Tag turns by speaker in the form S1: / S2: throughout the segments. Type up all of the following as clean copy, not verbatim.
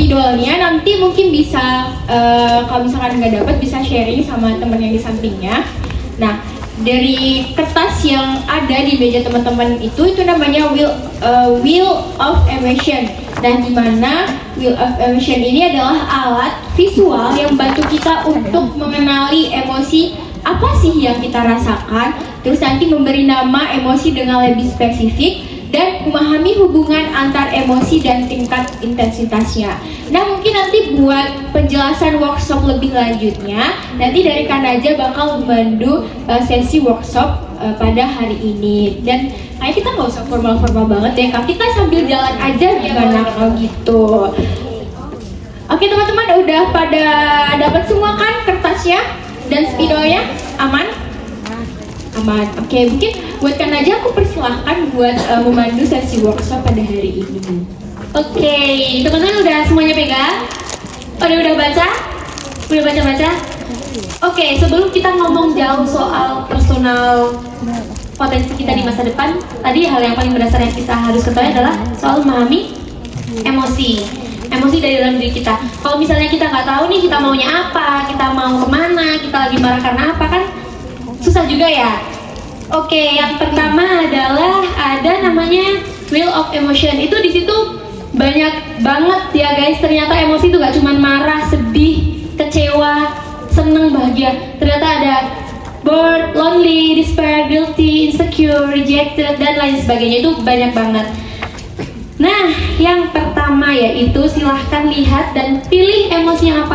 S1: spidolnya nanti mungkin bisa kalau misalkan nggak dapat bisa sharing sama teman yang di sampingnya. Nah, dari kertas yang ada di meja teman-teman itu namanya wheel of emotion. Dan di mana wheel of emotion ini adalah alat visual yang membantu kita untuk mengenali emosi apa sih yang kita rasakan, terus nanti memberi nama emosi dengan lebih spesifik dan memahami hubungan antar emosi dan tingkat intensitasnya. Nah, mungkin nanti buat penjelasan workshop lebih lanjutnya, nanti dari Kanaja bakal memandu sesi workshop pada hari ini. Dan kayak kita nggak usah formal-formal banget ya, Kak. Kita sambil jalan aja gimana kalau gitu. Oke teman-teman, udah pada dapat semua kan kertasnya dan spidolnya? Aman? Aman. Oke, mungkin buat Kanaja aku persilahkan buat memandu sesi workshop pada hari ini.
S2: Oke, teman-teman udah semuanya pegang? Udah baca? Udah baca-baca? Oke, sebelum kita ngomong jauh soal personal potensi kita di masa depan, tadi hal yang paling mendasar yang kita harus ketahui adalah soal memahami emosi dari dalam diri kita. Kalau misalnya kita nggak tahu nih kita maunya apa, kita mau kemana, kita lagi marah karena apa, kan susah juga ya. Oke, yang pertama adalah ada namanya wheel of emotion. Itu di situ banyak banget ya guys. Ternyata emosi itu gak cuma marah, sedih, kecewa, seneng, bahagia. Ternyata ada bored, lonely, despair, guilty, insecure, rejected, dan lain sebagainya. Itu banyak banget. Nah, yang pertama yaitu silahkan lihat dan pilih emosi yang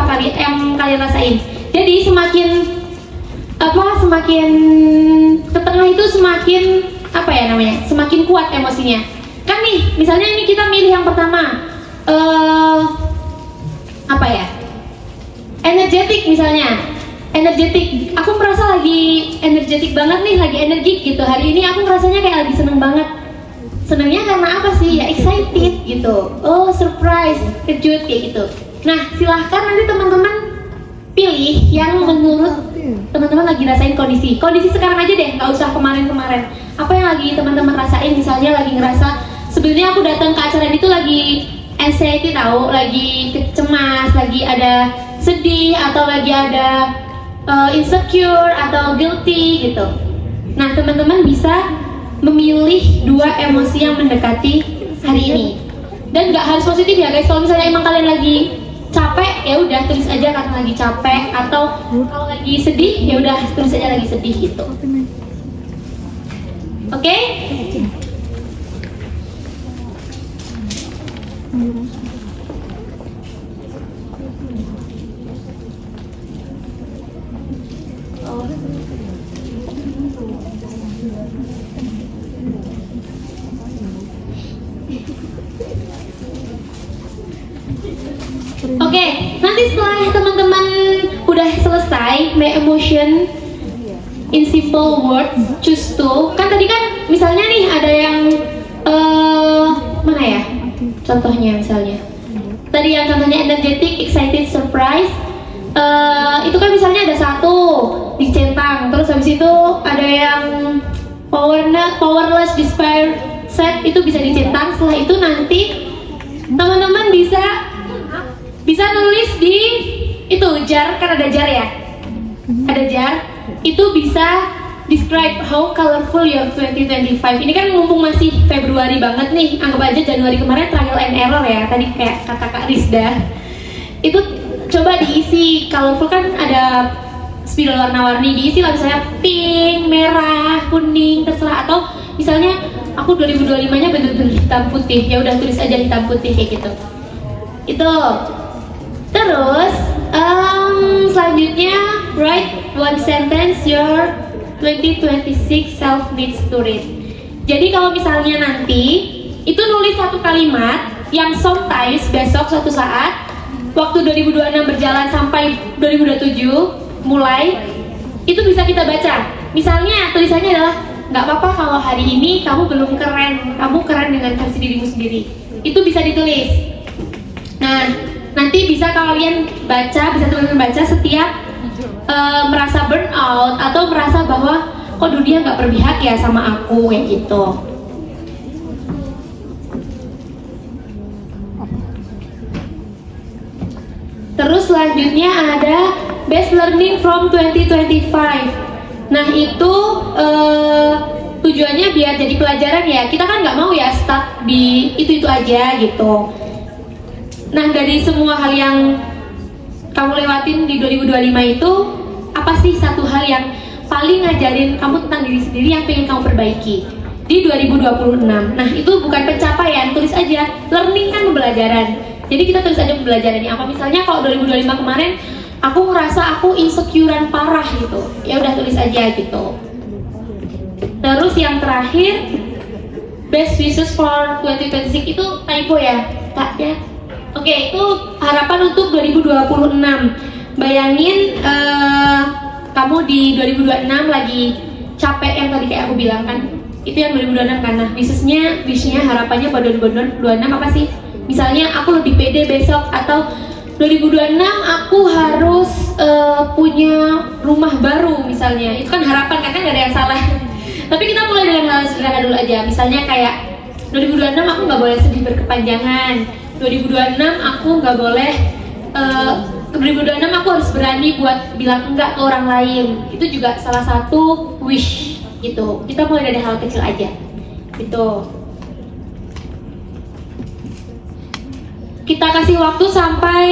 S2: kalian rasain. Jadi semakin ke tengah itu semakin semakin kuat emosinya. Kan nih, misalnya ini kita milih yang pertama, energetik misalnya. Energetik, aku merasa lagi energetik banget nih, lagi energik gitu. Hari ini aku merasanya kayak lagi seneng banget. Senengnya karena apa sih? Ya excited gitu. Oh, surprise, kejut kayak gitu. Nah, silahkan nanti teman-teman pilih yang menurut teman-teman lagi rasain kondisi sekarang aja deh, nggak usah kemarin-kemarin. Apa yang lagi teman-teman rasain? Misalnya lagi ngerasa sebenarnya aku datang ke acara itu lagi anxiety tahu, lagi cemas, lagi ada sedih atau lagi ada insecure atau guilty gitu. Nah, teman-teman bisa memilih dua emosi yang mendekati hari ini. Dan nggak harus positif ya guys. Kalau misalnya emang kalian lagi capek, ya udah tulis aja karena lagi capek, atau kalau lagi sedih ya udah tulis aja lagi sedih gitu. Oke? Oke, nanti setelah teman-teman udah selesai my emotion in simple words, choose to. Kan tadi kan misalnya nih ada yang mana ya? Contohnya misalnya. Tadi yang contohnya energetic, excited, surprise. Itu kan misalnya ada satu dicentang, terus habis itu ada yang powerless, despair, sad, itu bisa dicentang. Setelah itu nanti teman-teman bisa nulis di itu jar, kan ada jar ya, ada jar, itu bisa describe how colorful your 2025. Ini kan mumpung masih Februari banget nih, anggap aja Januari kemarin trial and error ya, tadi kayak kata Kak Rizda. Itu coba diisi colorful, kan ada spidol warna-warni, diisi lah misalnya pink, merah, kuning, terserah. Atau misalnya aku 2025 nya bener-bener hitam putih, ya udah tulis aja hitam putih kayak gitu. Itu. Terus selanjutnya write one sentence your 2026 self needs to read. Jadi kalau misalnya nanti itu nulis satu kalimat yang sometimes besok suatu saat waktu 2026 berjalan sampai 2027 mulai itu bisa kita baca. Misalnya tulisannya adalah nggak apa-apa kalau hari ini kamu belum keren, kamu keren dengan versi dirimu sendiri. Itu bisa ditulis. Nah, nanti bisa kalian baca, bisa teman-teman baca setiap merasa burnout atau merasa bahwa kok dunia nggak berpihak ya sama aku kayak gitu. Terus selanjutnya ada Best Learning from 2025. Nah itu tujuannya biar jadi pelajaran ya. Kita kan nggak mau ya stuck di itu aja gitu. Nah dari semua hal yang kamu lewatin di 2025 itu, apa sih satu hal yang paling ngajarin kamu tentang diri sendiri yang pengen kamu perbaiki di 2026? Nah itu bukan pencapaian, tulis aja. Learning kan pembelajaran. Jadi kita tulis aja pembelajarannya apa. Misalnya kalau 2025 kemarin aku ngerasa aku insecurean parah gitu, ya udah tulis aja gitu. Terus yang terakhir best wishes for 2026 itu typo ya Kak ya. Oke, itu harapan untuk 2026. Bayangin kamu di 2026 lagi capek yang tadi kayak aku bilang kan, itu yang 2026 kan. Nah wishnya harapannya pada 2026 apa sih? Misalnya aku lebih pede besok, atau 2026 aku harus punya rumah baru misalnya. Itu kan harapan kan gak ada yang salah. Tapi kita mulai dengan hal sederhana dulu aja. Misalnya kayak 2026 aku nggak boleh sedih berkepanjangan. 2026 aku nggak boleh 2026 aku harus berani buat bilang enggak ke orang lain. Itu juga salah satu wish gitu. Kita mulai dari hal kecil aja gitu. Kita kasih waktu sampai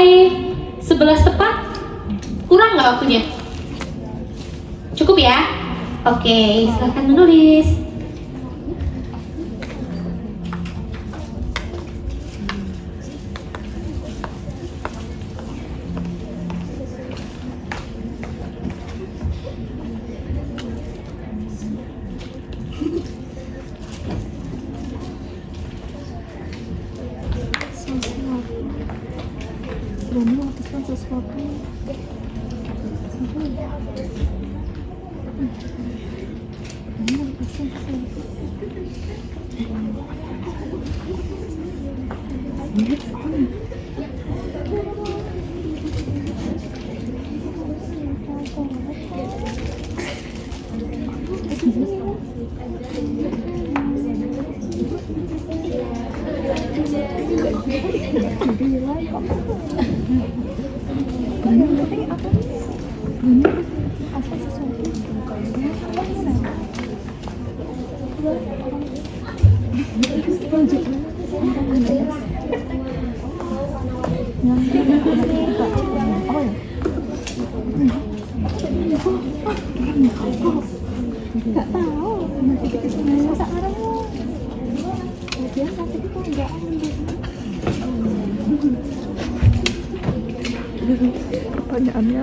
S2: 11 tepat. Kurang nggak waktunya? Cukup ya? Oke, silahkan menulis.
S3: Pertanyaannya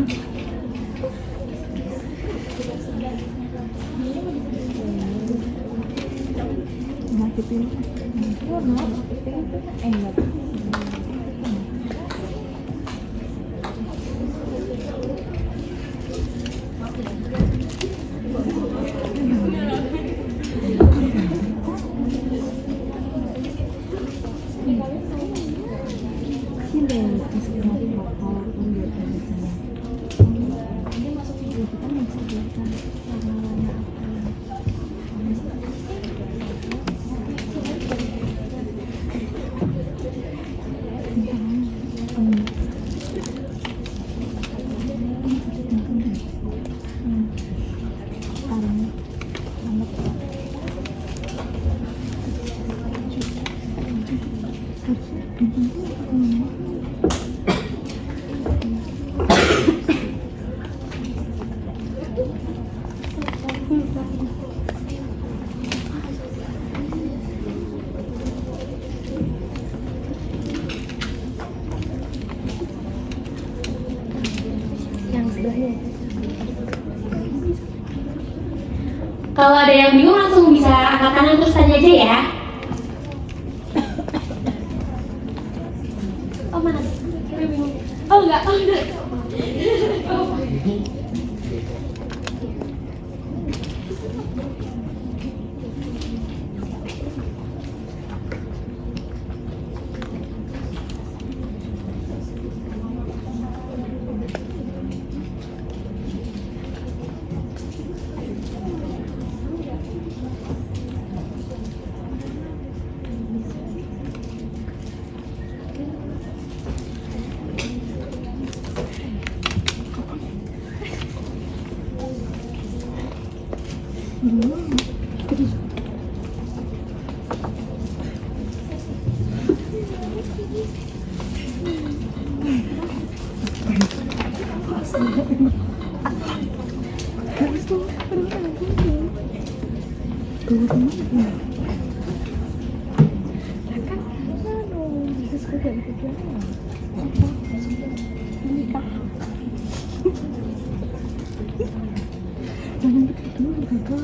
S3: nyakitin enggak.
S2: Kalau ada yang bingung langsung bisa angkat tangan terus tanya aja ya. Oh mana? Oh enggak, oh enggak.
S3: Jangan begitu, kakak.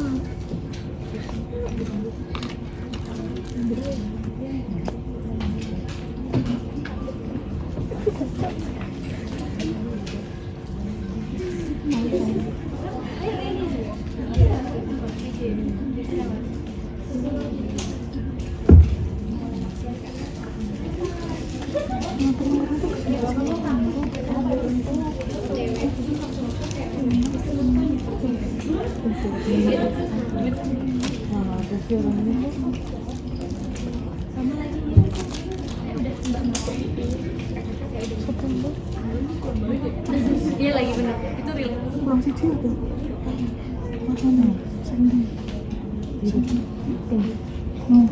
S2: Iya lagi benar. Itu real.
S3: Kurang siji itu. Makanya, sandi. Oh,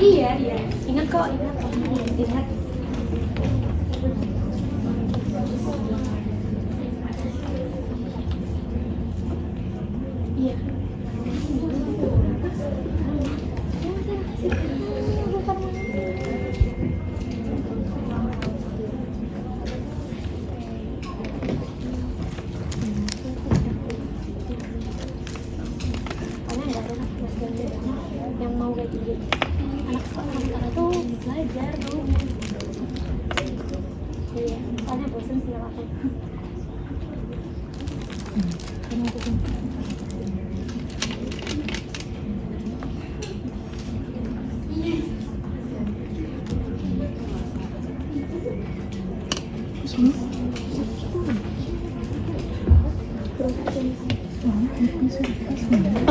S2: Iya, iya. Ingat kok, ingat. Ingat. Iya. Yang mau kayak gitu anak-anak tuh belajar tuh iya soalnya bosan sih aku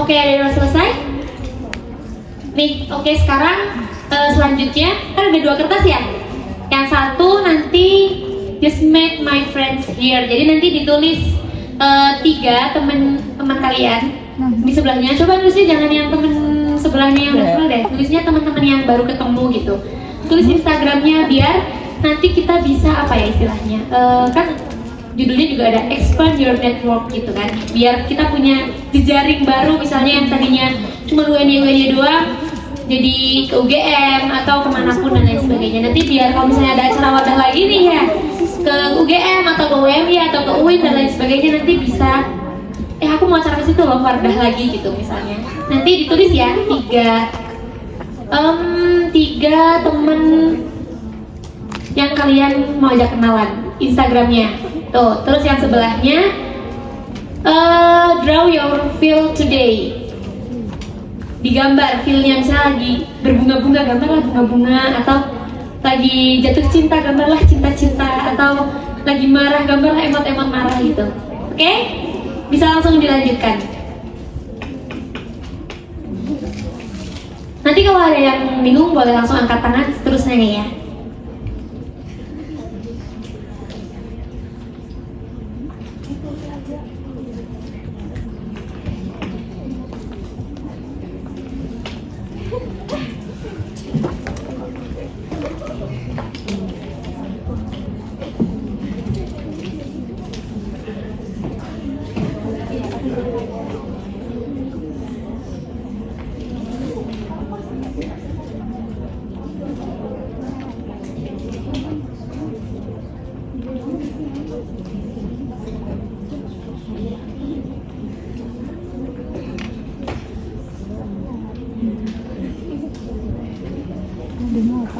S2: Oke, ada yang selesai? Nih, oke sekarang selanjutnya kan ada 2 kertas ya. Yang satu nanti just met my friends here. Jadi nanti ditulis 3 teman kalian di sebelahnya. Coba tulisnya jangan yang teman sebelahnya yang kenal deh. Tulisnya teman-teman yang baru ketemu gitu. Tulis Instagramnya biar nanti kita bisa apa ya istilahnya? Kan judulnya juga ada expand your network gitu kan, biar kita punya jejaring baru, misalnya yang tadinya cuma UNY doang jadi ke UGM atau kemanapun dan lain sebagainya. Nanti biar kalau misalnya ada acara wadah lagi nih ya ke UGM atau ke UMI atau ke UIN dan lain sebagainya, nanti bisa aku mau acara ke situ loh, wadah lagi gitu misalnya. Nanti ditulis ya 3 temen yang kalian mau ajak kenalan Instagramnya. Tuh, terus yang sebelahnya draw your feel today. Digambar feelnya, misalnya lagi berbunga-bunga, gambarlah bunga-bunga, atau lagi jatuh cinta, gambarlah cinta-cinta, atau lagi marah, gambarlah emot-emot marah gitu. Oke? Bisa langsung dilanjutkan. Nanti kalau ada yang bingung boleh langsung angkat tangan terus nanya ya.
S3: Dia mau apa?